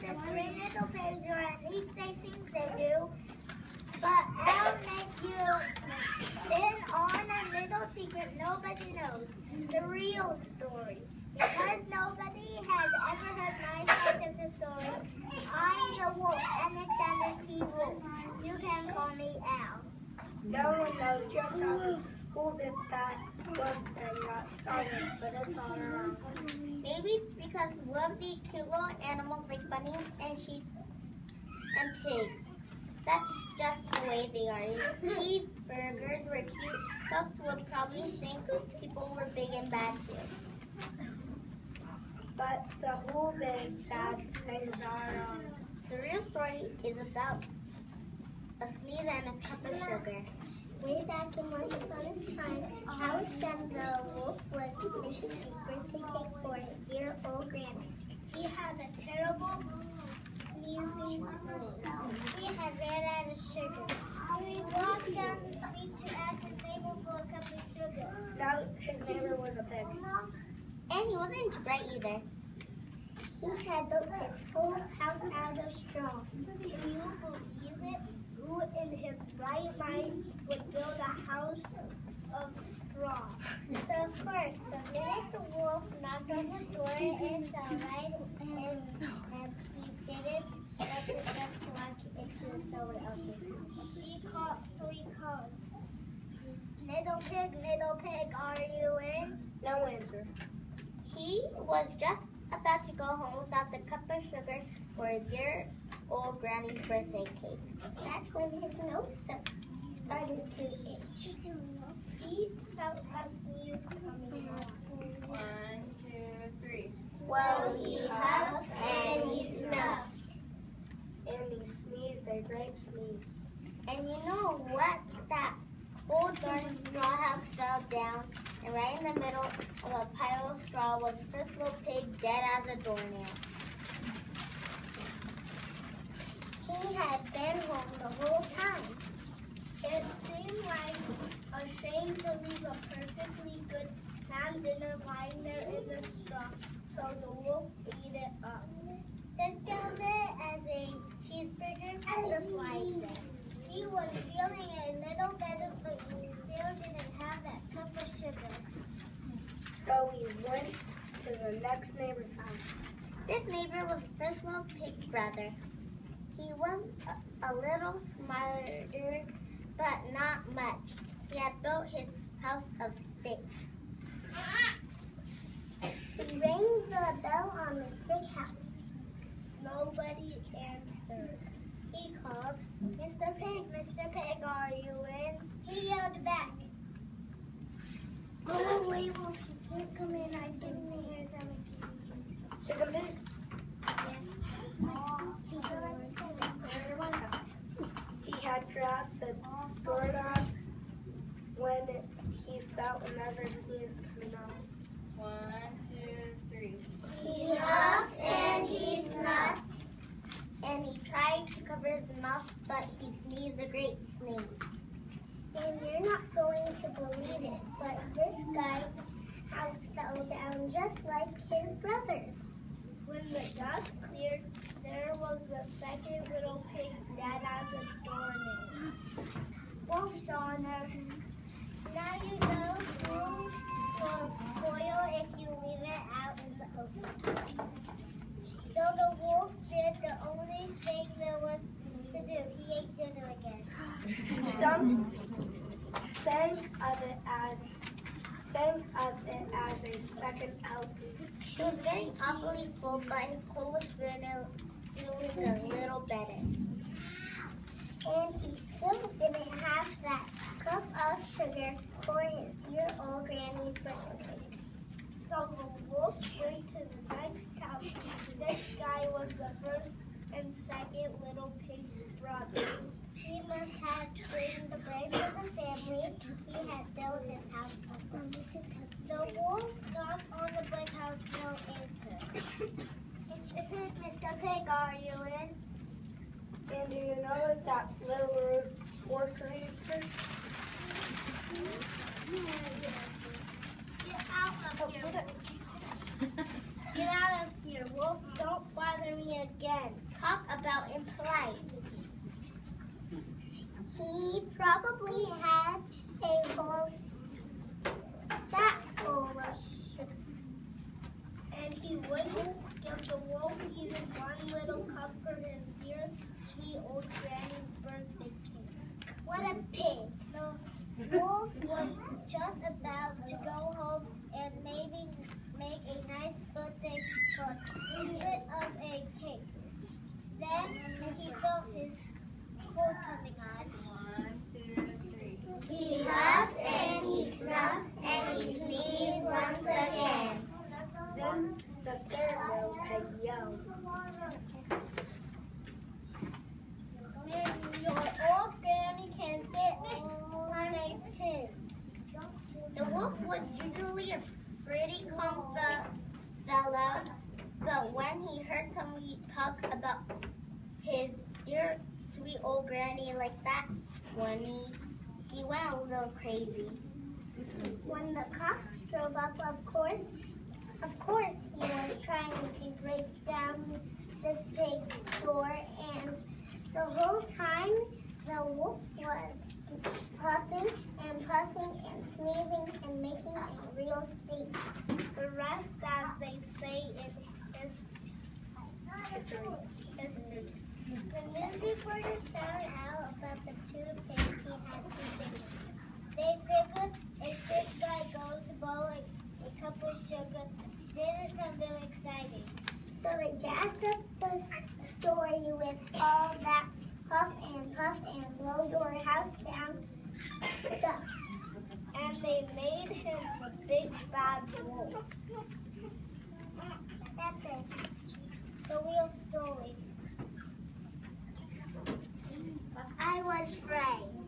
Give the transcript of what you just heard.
The three little pigs, or at least they think they do. But I'll let you in on a little secret nobody knows. The real story. Because nobody has ever heard my side of the story, I'm the wolf, Alexander T. Wolf. You can call me Al. No one knows just how this whole bit that wolf thing got started, but it's all wrong. Maybe it's because wolves eat cute little animals like bunnies and sheep and pigs. That's just the way they are. If cheeseburgers were cute, folks would probably think people were big and bad too. But the whole big bad things are wrong. The real story is about a sneeze and a cup of sugar. Way back in once upon a time, Alexander the wolf was making a birthday cake for his year-old granny. He had a terrible sneezing cold. He had ran out of sugar. So he walked down the street to ask his neighbor for a cup of sugar. Now his neighbor was a pig. And he wasn't too bright either. He had built his whole house out of straw. Can you believe it? Who in his right mind would build a house of straw? So of course, the minute the wolf knocked on the door and the right and he didn't let it just walk into someone else's house. So he called, little pig, are you in? No answer. He was just about to go home without the cup of sugar for his year-old granny's birthday cake. That's when his nose started to itch. He felt a sneeze coming on. 1, 2, 3. Well, he huffed and he snuffed. And he sneezed a great sneeze. And you know what? That whole darn straw house fell down, and right in the middle of a pile of straw was the first little pig dead as a doornail. He had been home the whole time. It seemed like a shame to leave a perfectly good ham dinner lying there in the straw, so the wolf ate it up. Think of it as a cheeseburger, just like that. He was feeling a little better, but he still didn't have that cup of sugar. So he went to the next neighbor's house. This neighbor was the first little pig's brother. He was a little smarter, but not much. He had built his house of sticks. He rang the bell on the stick house. Nobody answered. He called, Mr. Pig, are you in? He yelled back, go away, wolf, you can't come in, I didn't hear something. Chicken pig? He had grabbed the doorknob when he felt another sneeze coming on. 1, 2, 3. He huffed and he snuffed. And he tried to cover his mouth, but he sneezed a great sneeze. And you're not going to believe it, but this guy's house fell down just like his brother's. When the dust cleared, there was the second little pig dead as a doornail. Wolf's honor. Now you know who will spoil if you leave it out in the open. So the wolf did the only thing there was to do. He ate dinner again. Don't think of it as a second helping. He was getting awfully full, but his cold was feeling a little better. And he still didn't have that cup of sugar for his year-old granny's birthday. So the wolf went to the next house. This guy was the first and second little pig's brother. He must have been the brains of the family. He had built his house up. The wolf knocked on the brick house, no answer. Mr. Pig, are you in? And do you know what that little worker answered? Get out of here. Get out of here, wolf. Don't bother me again. Talk about impolite. He probably had a whole sack full of sugar. And he wouldn't give the wolf even one little cup for his dear, sweet old granny's birthday cake. What a pig. The wolf was just about to go home and maybe make a nice birthday card instead of a cake. Then he felt his coat coming on. 1, 2, 3. He huffed and he snuffed and he sneezed once again. Then the third little pig yelled, Your old granny can sit on a pig. The wolf was usually a pretty calm fellow, but when he heard somebody talk about his dear sweet old granny like that, he went a little crazy. When the cops drove up, of course he was trying to break down this pig's door, and the whole time the wolf was puffing and sneezing and making a real scene. the rest, as they say in history. The news reporters found out about the two pigs he had for dinner. They figured a sick guy going to bowl a cup of sugar didn't sound very exciting. So they jazzed up the story with all that huff and puff and blow your house down stuff. And they made him the big bad wolf. That's it. The real story. I was framed.